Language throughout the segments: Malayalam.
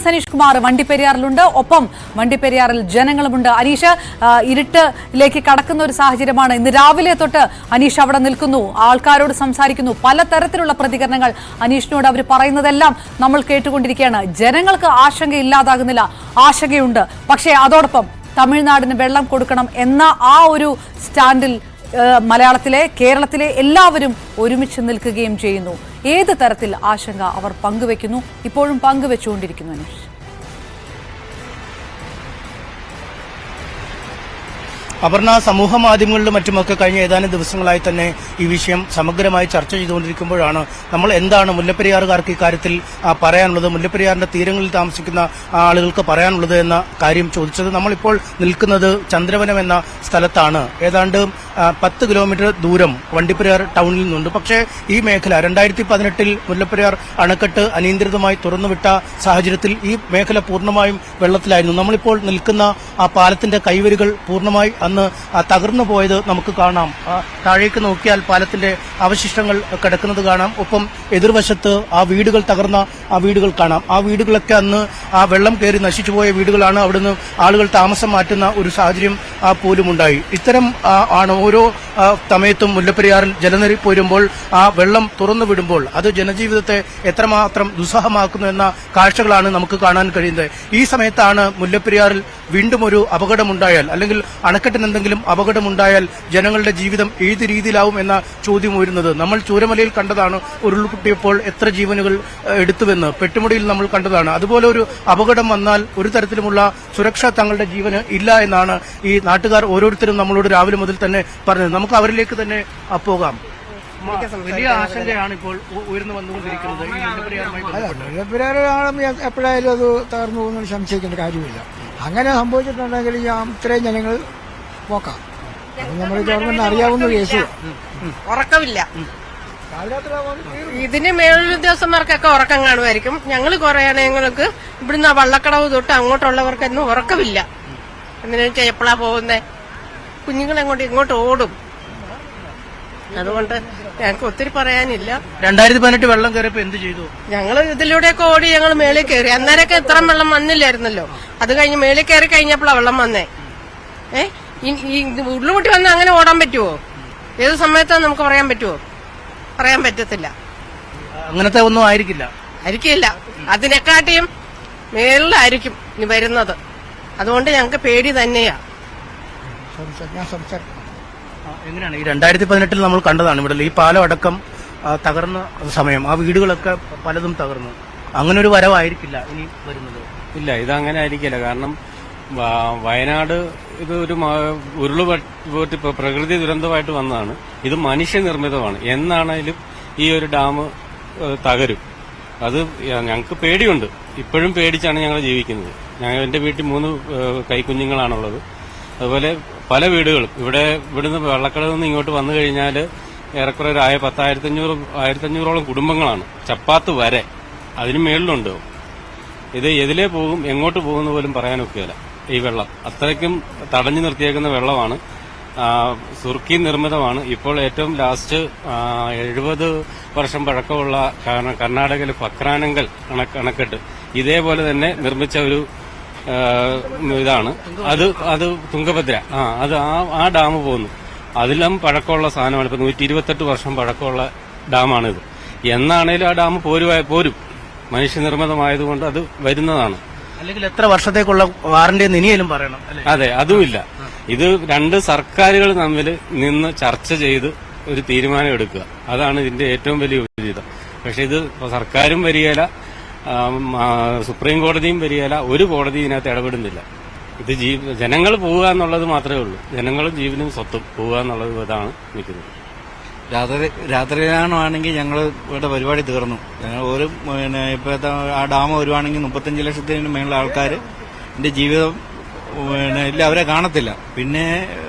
അനീഷ് കുമാർ വണ്ടിപ്പെരിയാറിലുണ്ട്. ഒപ്പം വണ്ടിപ്പെരിയാറിൽ ജനങ്ങളുമുണ്ട്. അനീഷ്, ഇരുട്ടിലേക്ക് കടക്കുന്ന ഒരു സാഹചര്യമാണ്. ഇന്ന് രാവിലെ തൊട്ട് അനീഷ് അവിടെ നിൽക്കുന്നു, ആൾക്കാരോട് സംസാരിക്കുന്നു. പലതരത്തിലുള്ള പ്രതികരണങ്ങൾ അനീഷിനോട് അവർ പറയുന്നതെല്ലാം നമ്മൾ കേട്ടുകൊണ്ടിരിക്കുകയാണ്. ജനങ്ങൾക്ക് ആശങ്കയില്ലാതാകുന്നില്ല, ആശങ്കയുണ്ട്. പക്ഷേ അതോടൊപ്പം തമിഴ്നാടിന് വെള്ളം കൊടുക്കണം എന്ന ആ ഒരു സ്റ്റാൻഡിൽ കേരളത്തിലെ എല്ലാവരും ഒരുമിച്ച് നിൽക്കുകയും ചെയ്യുന്നു. ഏത് തരത്തിൽ ആശങ്ക അവർ പങ്കുവെക്കുന്നു, ഇപ്പോഴും പങ്കുവെച്ചുകൊണ്ടിരിക്കുന്നു അനീഷ്? അപർണ, സമൂഹ മാധ്യമങ്ങളിലും മറ്റുമൊക്കെ കഴിഞ്ഞ ഏതാനും ദിവസങ്ങളായി തന്നെ ഈ വിഷയം സമഗ്രമായി ചർച്ച ചെയ്തുകൊണ്ടിരിക്കുമ്പോഴാണ് നമ്മൾ എന്താണ് മുല്ലപ്പെരിയാറുകാർക്ക് ഇക്കാര്യത്തിൽ പറയാനുള്ളത്, മുല്ലപ്പെരിയാറിന്റെ തീരങ്ങളിൽ താമസിക്കുന്ന ആളുകൾക്ക് പറയാനുള്ളത് എന്ന കാര്യം ചോദിച്ചത്. നമ്മളിപ്പോൾ നിൽക്കുന്നത് ചന്ദ്രവനം എന്ന സ്ഥലത്താണ്. ഏതാണ്ട് 10 കിലോമീറ്റർ ദൂരം വണ്ടിപ്പെരിയാർ ടൗണിൽ നിന്നുണ്ട്. പക്ഷേ ഈ മേഖല 2018 മുല്ലപ്പെരിയാർ അണക്കെട്ട് അനിയന്ത്രിതമായി തുറന്നുവിട്ട സാഹചര്യത്തിൽ ഈ മേഖല പൂർണ്ണമായും വെള്ളത്തിലായിരുന്നു. നമ്മളിപ്പോൾ നിൽക്കുന്ന ആ പാലത്തിന്റെ കൈവരികൾ പൂർണ്ണമായി അന്ന് തകർന്നു പോയത് നമുക്ക് കാണാം. താഴേക്ക് നോക്കിയാൽ പാലത്തിന്റെ അവശിഷ്ടങ്ങൾ കിടക്കുന്നത് കാണാം. ഒപ്പം എതിർവശത്ത് ആ വീടുകൾ തകർന്ന ആ വീടുകൾ കാണാം. ആ വീടുകളൊക്കെ അന്ന് ആ വെള്ളം കയറി നശിച്ചുപോയ വീടുകളാണ്. അവിടുന്ന് ആളുകൾ താമസം മാറ്റുന്ന ഒരു സാഹചര്യം പോലും ഉണ്ടായി. ഇത്തരം ആണ് ഓരോ സമയത്തും മുല്ലപ്പെരിയാറിൽ ജലനിരപ്പ് ഉയരുമ്പോൾ ആ വെള്ളം തുറന്നു വിടുമ്പോൾ അത് ജനജീവിതത്തെ എത്രമാത്രം ദുസ്സഹമാക്കുന്നു എന്ന കാഴ്ചകളാണ് നമുക്ക് കാണാൻ കഴിയുന്നത്. ഈ സമയത്താണ് മുല്ലപ്പെരിയാറിൽ വീണ്ടും ഒരു അപകടമുണ്ടായാൽ, അല്ലെങ്കിൽ അണക്കെട്ടിന് എന്തെങ്കിലും അപകടമുണ്ടായാൽ ജനങ്ങളുടെ ജീവിതം ഏത് രീതിയിലാവും എന്ന ചോദ്യം ഉയരുന്നത്. നമ്മൾ ചൂരമലയിൽ കണ്ടതാണ്, ഉരുൾപൊട്ടിയപ്പോൾ എത്ര ജീവനുകൾ എടുത്തുവെന്ന് പെട്ടുമുടിയിൽ നമ്മൾ കണ്ടതാണ്. അതുപോലെ ഒരു അപകടം വന്നാൽ ഒരു തരത്തിലുമുള്ള സുരക്ഷ തങ്ങളുടെ ജീവന് ഇല്ല എന്നാണ് ഈ നാട്ടുകാർ ഓരോരുത്തരും നമ്മളോട് രാവിലെ മുതൽ തന്നെ പറഞ്ഞത്. നമുക്ക് അവരിലേക്ക് തന്നെ പോകാം. വലിയ ആശങ്കയാണ് ഇപ്പോൾ ഉയർന്നു വന്നുകൊണ്ടിരിക്കുന്നത്. മുല്ലപ്പെരിയാറാണ് എപ്പോഴായാലും അത് തകർന്നു പോകുന്നതിന് സംശയിക്കേണ്ട കാര്യമില്ല. അങ്ങനെ സംഭവിച്ചിട്ടുണ്ടെങ്കിൽ ഇത്രയും ജനങ്ങൾ പോക്കാം. നമ്മുടെ ഗവൺമെന്റ് അറിയാവുന്ന കേസ്. ഉറക്കമില്ല. ഇതിന് മേലുദ്യോഗസ്ഥന്മാർക്കൊക്കെ ഉറക്കം കാണുമായിരിക്കും. ഞങ്ങൾ കുറെ ഞങ്ങൾക്ക് ഇവിടുന്ന് വള്ളക്കടവ് തൊട്ട് അങ്ങോട്ടുള്ളവർക്കൊന്നും ഉറക്കമില്ല. എന്തിനാ വെച്ചാൽ എപ്പോഴാ പോകുന്നേ, കുഞ്ഞുങ്ങളെങ്ങോട്ട് ഇങ്ങോട്ട് ഓടും. അതുകൊണ്ട് ഞങ്ങൾക്ക് ഒത്തിരി പറയാനില്ല. 2018 വെള്ളം കയറിയപ്പോ എന്ത് ചെയ്തു? ഞങ്ങൾ ഇതിലൂടെയൊക്കെ ഓടി ഞങ്ങൾ മേളിൽ കയറി. അന്നേരമൊക്കെ ഇത്രയും വെള്ളം വന്നില്ലായിരുന്നല്ലോ. അത് കഴിഞ്ഞ് മേളിൽ കയറി കഴിഞ്ഞപ്പോഴാണ് വെള്ളം വന്നേ. ഈ ഉരുളുപൊട്ടി വന്നാൽ അങ്ങനെ ഓടാൻ പറ്റുമോ? ഏത് സമയത്താണ് നമുക്ക് പറയാൻ പറ്റുമോ? പറയാൻ പറ്റത്തില്ല. അങ്ങനത്തെ ഒന്നും ആയിരിക്കില്ല. അതിനെക്കാട്ടിയും മേളിലായിരിക്കും ഇനി വരുന്നത്. അതുകൊണ്ട് ഞങ്ങൾക്ക് പേടി തന്നെയാ. എങ്ങനെയാണ് ഈ 2018 നമ്മൾ കണ്ടതാണ് ഇവിടെ ഈ പാലം അടക്കം തകർന്ന സമയം, ആ വീടുകളൊക്കെ പലതും തകർന്നു. അങ്ങനെ ഒരു വരവായിരിക്കില്ല ഇനി വരുന്നത്. ഇല്ല, ഇതങ്ങനെ ആയിരിക്കില്ല. കാരണം വയനാട് ഇത് ഒരു ഉരുളുപൊട്ടി പ്രകൃതി ദുരന്തമായിട്ട് വന്നതാണ്. ഇത് മനുഷ്യനിർമ്മിതമാണ്. എന്നാണേലും ഈ ഒരു ഡാം തകരും. അത് ഞങ്ങൾക്ക് പേടിയുണ്ട്. ഇപ്പോഴും പേടിച്ചാണ് ഞങ്ങൾ ജീവിക്കുന്നത്. എന്റെ വീട്ടിൽ 3 കൈക്കുഞ്ഞുങ്ങളാണുള്ളത്. അതുപോലെ പല വീടുകളും ഇവിടുന്ന് വെള്ളക്കടവിൽ നിന്ന് ഇങ്ങോട്ട് വന്നു കഴിഞ്ഞാൽ ഏറെക്കുറെ 1500-1500ഓളം കുടുംബങ്ങളാണ്. ചപ്പാത്ത് വരെ അതിന് മേളിലുണ്ട്. ഇത് എതിലേ പോകും, എങ്ങോട്ട് പോകുന്ന പോലും പറയാനൊക്കെയില്ല. ഈ വെള്ളം അത്രയ്ക്കും തടഞ്ഞു നിർത്തിയേക്കുന്ന വെള്ളമാണ്. സുർക്കി നിർമ്മിതമാണ്. ഇപ്പോൾ ഏറ്റവും ലാസ്റ്റ് 70 വർഷം പഴക്കമുള്ള കർണാടകയിലെ ഫക്രാനങ്കൽ അണക്കെട്ട് ഇതേപോലെ തന്നെ നിർമ്മിച്ച ഒരു ഇതാണ്. അത് തുംഗഭദ്ര. അത് ആ ഡാം പോകുന്നു. അതിലും പഴക്കമുള്ള സാധനമാണ്. ഇപ്പൊ 128 വർഷം പഴക്കമുള്ള ഡാമാണിത്. എന്നാണേലും ആ ഡാം പോരും. മനുഷ്യനിർമ്മിതമായതുകൊണ്ട് അത് വരുന്നതാണ്. അല്ലെങ്കിൽ എത്ര വർഷത്തേക്കുള്ള വാറന്റി ഇനിയും പറയണം. അതെ, അതുമില്ല. ഇത് 2 സർക്കാരുകൾ തമ്മിൽ നിന്ന് ചർച്ച ചെയ്ത് ഒരു തീരുമാനം എടുക്കുക. അതാണ് ഇതിന്റെ ഏറ്റവും വലിയ ഉചിതം. പക്ഷെ ഇത് സർക്കാരും വരികയില്ല, സുപ്രീം കോടതിയും വരികയില്ല, ഒരു കോടതി ഇതിനകത്ത് ഇടപെടുന്നില്ല. ഇത് ജനങ്ങൾ പോവുക എന്നുള്ളത് മാത്രമേ ഉള്ളൂ. ജനങ്ങളും ജീവനും സ്വത്തും പോവുക എന്നുള്ളത് ഇതാണ് നിൽക്കുന്നത്. രാത്രിയാണെങ്കിൽ ഞങ്ങൾ ഇവിടെ പരിപാടി തീർന്നു. ഞങ്ങൾ ഇപ്പോഴത്തെ ആ ഡാം വരുവാണെങ്കിൽ 35 ലക്ഷത്തിന് മേലുള്ള ആൾക്കാർ എന്റെ ജീവിതം ഇല്ല, അവരെ കാണത്തില്ല. പിന്നെ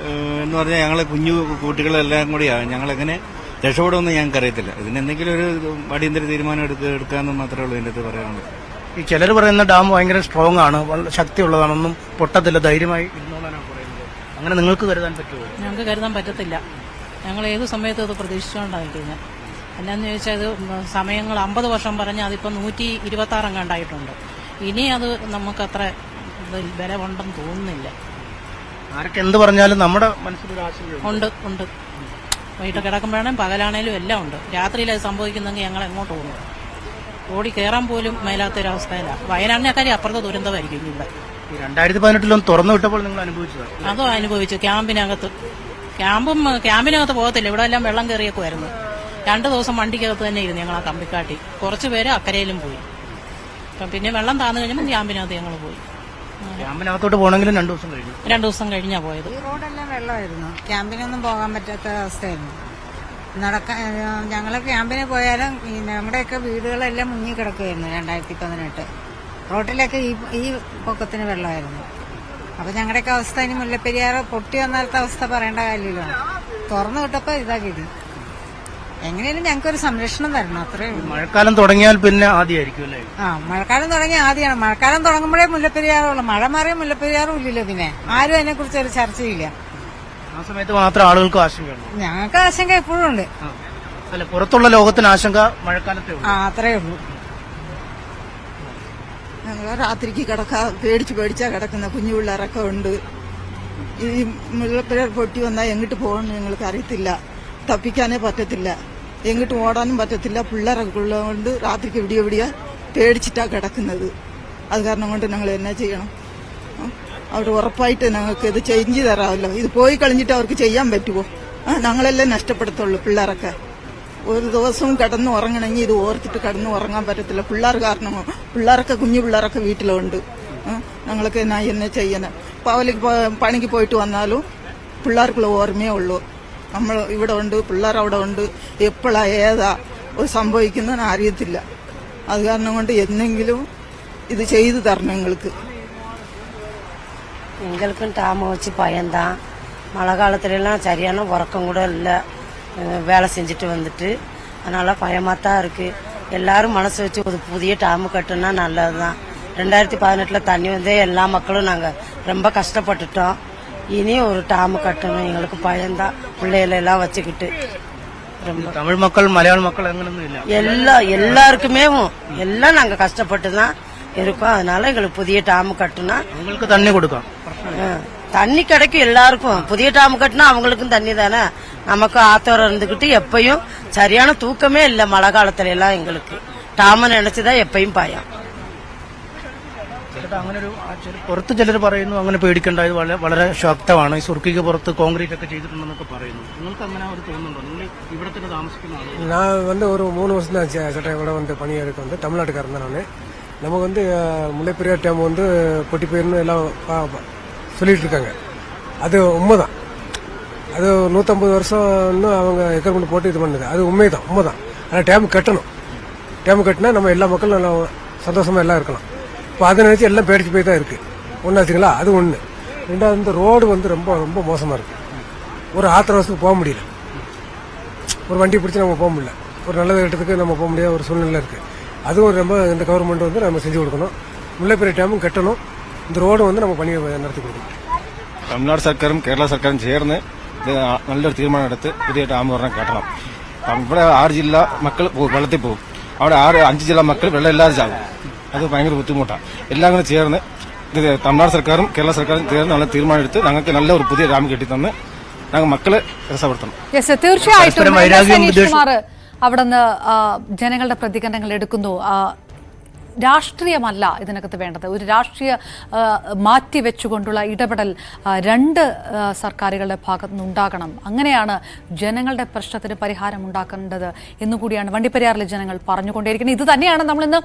എന്ന് പറഞ്ഞാൽ ഞങ്ങളെ കുഞ്ഞു കുട്ടികളെല്ലാം കൂടിയാണ്. ഞങ്ങളെങ്ങനെ രക്ഷപ്പെടുമെന്ന് ഞങ്ങൾക്കറിയത്തില്ല. ഇതിനെന്തെങ്കിലും ഒരു അടിയന്തര തീരുമാനം എടുക്കാമെന്ന് മാത്രമേ ഉള്ളൂ ഇതിൻ്റെ പറയാനുള്ളത്. ഈ ചിലർ പറയുന്ന ഡാം ഭയങ്കര സ്ട്രോങ് ആണ്, വളരെ ശക്തിയുള്ളതാണ്, ഒന്നും പൊട്ടത്തില്ല, ധൈര്യമായി ഇരുന്നോളാനാണ് പറയുന്നത്. അങ്ങനെ നിങ്ങൾക്ക് കരുതാൻ പറ്റുമോ? ഞങ്ങൾക്ക് കരുതാൻ പറ്റത്തില്ല. ഞങ്ങൾ ഏത് സമയത്തും അത് പ്രതീക്ഷിച്ചുകൊണ്ടായിരിക്കുന്നത്. എന്നാന്ന് ചോദിച്ചാൽ ഇത് സമയങ്ങൾ 50 വർഷം പറഞ്ഞാൽ അതിപ്പോൾ 126 എങ്ങാണ്ടായിട്ടുണ്ട്. ഇനി അത് നമുക്കത്ര ബലമുണ്ടെന്ന് തോന്നുന്നില്ല. ആരൊക്കെ എന്ത് പറഞ്ഞാലും നമ്മുടെ മനസ്സിലൊരു ആശങ്കയുണ്ട്. ഉണ്ട് വൈകിട്ട് കിടക്കുമ്പോഴാണേലും പകലാണേലും എല്ലാം ഉണ്ട്. രാത്രിയിൽ അത് സംഭവിക്കുന്നെങ്കിൽ ഞങ്ങൾ എങ്ങോട്ട് പോകുന്നു? ഓടി കയറാൻ പോലും മേലാത്തൊരവസ്ഥയിലാണ്. വയനാടിനേക്കാളും അപ്പുറത്തെ ദുരന്തമായിരിക്കും ഇവിടെ. 2018 തുറന്നു വിട്ടപ്പോൾ നിങ്ങൾ അനുഭവിച്ചത് അതോ അനുഭവിച്ചു. ക്യാമ്പിനകത്ത് പോകത്തില്ല. ഇവിടെ എല്ലാം വെള്ളം കയറിയേക്കുമായിരുന്നു. 2 ദിവസം വണ്ടിക്കകത്ത് തന്നെ ഇരുന്നു ഞങ്ങൾ ആ കമ്പിക്കാട്ടി. കുറച്ച് പേര് അക്കരയിലും പോയി. പിന്നെ വെള്ളം താന്നു കഴിഞ്ഞപ്പോൾ ക്യാമ്പിനകത്ത് ഞങ്ങൾ പോയി. ക്യാമ്പിനകത്തോട്ട് പോകണമെങ്കിലും 2 ദിവസം കഴിഞ്ഞു. 2 ദിവസം കഴിഞ്ഞാ പോയത്. ഈ റോഡെല്ലാം വെള്ളമായിരുന്നു. ക്യാമ്പിനൊന്നും പോകാൻ പറ്റാത്ത അവസ്ഥയായിരുന്നു. ഞങ്ങള് ക്യാമ്പിന് പോയാലും നമ്മുടെയൊക്കെ വീടുകളെല്ലാം മുങ്ങി കിടക്കുകയായിരുന്നു. 2018 റോഡിലൊക്കെ ഈ പൊക്കത്തിന് വെള്ളമായിരുന്നു. അപ്പൊ ഞങ്ങളുടെയൊക്കെ അവസ്ഥ ഇനി മുല്ലപ്പെരിയാർ പൊട്ടി വന്നാലത്തെ അവസ്ഥ പറയേണ്ട കാര്യമില്ല. തുറന്നു വിട്ടപ്പോ ഇതാ ഗതി. എങ്ങനെയാലും ഞങ്ങൾക്കൊരു സംരക്ഷണം തരണം, അത്രേ ഉള്ളൂ. മഴക്കാലം തുടങ്ങിയാൽ പിന്നെ ആദ്യമായിരിക്കും അല്ലേ? മഴക്കാലം തുടങ്ങിയ ആദ്യമാണ്. മഴക്കാലം തുടങ്ങുമ്പോഴേ മുല്ലപ്പെരിയാറുള്ളൂ. മഴ മാറിയ മുല്ലപ്പെരിയാറും ഇല്ലല്ലോ. പിന്നെ ആരും അതിനെക്കുറിച്ച് ഒരു ചർച്ചയില്ല. ആ സമയത്ത് മാത്രം ആളുകൾക്ക് ആശങ്കയുണ്ട്. ഞങ്ങൾക്ക് ആശങ്ക എപ്പോഴും ഉണ്ട്. അല്ല, പുറത്തുള്ള ലോകത്തിന് ആശങ്ക മഴക്കാലത്തെ ഉള്ളൂ. അത്രേ ഉള്ളൂ. ഞങ്ങൾ രാത്രിക്ക് പേടിച്ചാ കിടക്കുന്ന കുഞ്ഞു പിള്ളേരൊക്കെ ഉണ്ട്. ഈ മുല്ലപ്പെരിയാർ പൊട്ടി വന്നാൽ എങ്ങിട്ട് പോകണമെന്ന് ഞങ്ങൾക്ക് അറിയത്തില്ല. തപ്പിക്കാനേ പറ്റത്തില്ല, എങ്ങിട്ട് ഓടാനും പറ്റത്തില്ല. പിള്ളേരൊക്കെ ഉള്ളതുകൊണ്ട് രാത്രിക്ക് എവിടെയാ പേടിച്ചിട്ടാ കിടക്കുന്നത്. അത് കാരണം കൊണ്ട് ഞങ്ങൾ എന്നാ ചെയ്യണം? അവർ ഉറപ്പായിട്ട് ഞങ്ങൾക്ക് ഇത് ചേഞ്ച് തരാമല്ലോ. ഇത് പോയി കളഞ്ഞിട്ട് അവർക്ക് ചെയ്യാൻ പറ്റുമോ? ഞങ്ങളെല്ലാം നഷ്ടപ്പെടുത്തുള്ളൂ. പിള്ളേരൊക്കെ ഒരു ദിവസവും കിടന്നു ഉറങ്ങണമെങ്കിൽ ഇത് ഓർത്തിട്ട് കിടന്നു ഉറങ്ങാൻ പറ്റത്തില്ല. പിള്ളേർ കാരണമോ? പിള്ളേരൊക്കെ കുഞ്ഞു പിള്ളേരൊക്കെ വീട്ടിലുണ്ട്. ഞങ്ങൾക്ക് എന്നെ ചെയ്യണം. പണിക്ക് പോയിട്ട് വന്നാലും പിള്ളേർക്കുള്ള ഓർമ്മയേ ഉള്ളൂ. നമ്മൾ ഇവിടെ ഉണ്ട്, പിള്ളേർ അവിടെ ഉണ്ട്. എപ്പോഴാ ഏതാ സംഭവിക്കുന്നതെന്ന് അറിയത്തില്ല. അത് കാരണം കൊണ്ട് എന്തെങ്കിലും ഇത് ചെയ്തു തരണം எங்களுக்கு. எங்களுக்கும் டாமை வச்சு பயந்தான். மழை காலத்துலலாம் சரியான உறக்கம் கூட இல்லை. வேலை செஞ்சுட்டு வந்துட்டு அதனால பயமாக தான் இருக்குது. எல்லாரும் மனசு வச்சு ஒரு புதிய டாமு கட்டுனா நல்லது தான். 2018 தண்ணி வந்தே எல்லா மக்களும் நாங்கள் ரொம்ப கஷ்டப்பட்டுட்டோம். இனி ஒரு டாமு கட்டணும். எங்களுக்கு பயந்தான் பிள்ளைகளெல்லாம் வச்சுக்கிட்டு. ரொம்ப தமிழ் மக்கள் மலையாள மக்கள் எங்கன்னு இல்ல, எல்லாருக்குமே எல்லாம் நாங்கள் கஷ்டப்பட்டு தான் இருக்கோம். அதனால எங்களுக்கு புதிய டாமு கட்டுனா உங்களுக்கு தண்ணி கொடுக்கும். தண்ணி கிடைக்கும் எல்லாருக்கும். புதிய டாமு கட்டினா அவங்களுக்கும் தண்ணி தானே. நமக்கு ஆத்தோரம் இருந்துகிட்டு எப்பயும் சரியான தூக்கமே இல்லை. மழை காலத்துல எல்லாம் எங்களுக்கு டாம நினைச்சுதான் எப்பயும் பயம். അങ്ങനെ പുറത്ത് ചിലർ പറയുന്നു അങ്ങനെ പേടിക്കേണ്ട, ഇത് വളരെ ശക്തമാണ്. ഈ സുർക്കിക്ക് പുറത്ത് കോൺക്രീറ്റ് ഒക്കെ ചെയ്തിട്ടുണ്ടെന്നൊക്കെ പറയുന്നു. നിങ്ങൾക്ക് അങ്ങനെ ഒരു തോന്നുന്നുണ്ടോ? നിങ്ങൾ ഇവിടെ തന്നെ താമസിക്കുന്ന நான் ஒரு 3 வருஷம் தான் சட்டை கூட பணியெடுக்க தமிழ்நாட்டுக்காரன் தான் நான். நமக்கு முல்லைப்பெரியார் டேம் பொட்டி போயிருந்து எல்லாம் சொல்லிட்டு இருக்காங்க. அது உண்மைதான். அது 150 வருஷம்னு அவங்க எக்கர்மெண்ட் போட்டு இது பண்ணுது. அது உண்மைதான். ஆனால் டேம் கட்டணும். டேம் கட்டினா நம்ம எல்லா மக்களும் நல்லா சந்தோஷமா எல்லாம் இருக்கலாம். இப்போ அதை நினைச்சு எல்லாம் பேடிச்சு போய் தான் இருக்கு. ஒன்றாச்சுங்களா? அது ஒன்று. ரெண்டாவது இந்த ரோடு ரொம்ப ரொம்ப மோசமா இருக்கு. ஒரு ஆத்திர அவசரத்துக்கு போக முடியல. ஒரு வண்டி பிடிச்சி நம்ம போக முடியல. ஒரு நல்ல இடத்துக்கு நம்ம போக முடியாத ஒரு சூழ்நிலை இருக்கு. அதுவும் ரொம்ப இந்த கவர்மெண்ட் நம்ம செஞ்சு கொடுக்கணும். முல்லைப்பெரியார் டேமும் கட்டணும். இந்த ரோடு நம்ம பணியை நடத்தி കൊടുക്കണം. തമിഴ്നാട് സർക്കാരും കേരള സർക്കാരും ചേർന്ന് ഇത് നല്ലൊരു തീരുമാനം എടുത്ത് പുതിയ ഡാം പറഞ്ഞാൽ കെട്ടണം. ഇവിടെ 6 ജില്ലാ മക്കൾ വെള്ളത്തിൽ പോകും. അവിടെ 5 ജില്ലാ മക്കൾ വെള്ളം ഇല്ലാതെ ചാകും. അത് ഭയങ്കര ബുദ്ധിമുട്ടാണ്. എല്ലാം കൂടെ ചേർന്ന് ഇത് തമിഴ്നാട് സർക്കാരും കേരള സർക്കാരും ചേർന്ന് നല്ല തീരുമാനം എടുത്ത് ഞങ്ങൾക്ക് നല്ല ഒരു പുതിയ ഡാം കെട്ടിത്തന്ന് ഞങ്ങൾ മക്കളെ രക്ഷപ്പെടുത്തണം. തീർച്ചയായിട്ടും അവിടുന്ന് ജനങ്ങളുടെ പ്രതികരണങ്ങൾ എടുക്കുന്നു. രാഷ്ട്രീയമല്ല ഇതിനകത്ത് വേണ്ടത്. ഒരു രാഷ്ട്രീയ മാറ്റിവെച്ചുകൊണ്ടുള്ള ഇടപെടൽ 2 സർക്കാരുകളുടെ ഭാഗത്തു നിന്നുണ്ടാകണം. അങ്ങനെയാണ് ജനങ്ങളുടെ പ്രശ്നത്തിന് പരിഹാരം ഉണ്ടാക്കേണ്ടത് എന്നുകൂടിയാണ് വണ്ടിപ്പെരിയാറിലെ ജനങ്ങൾ പറഞ്ഞുകൊണ്ടേയിരിക്കുന്നത്. ഇത് തന്നെയാണ് നമ്മളിന്ന്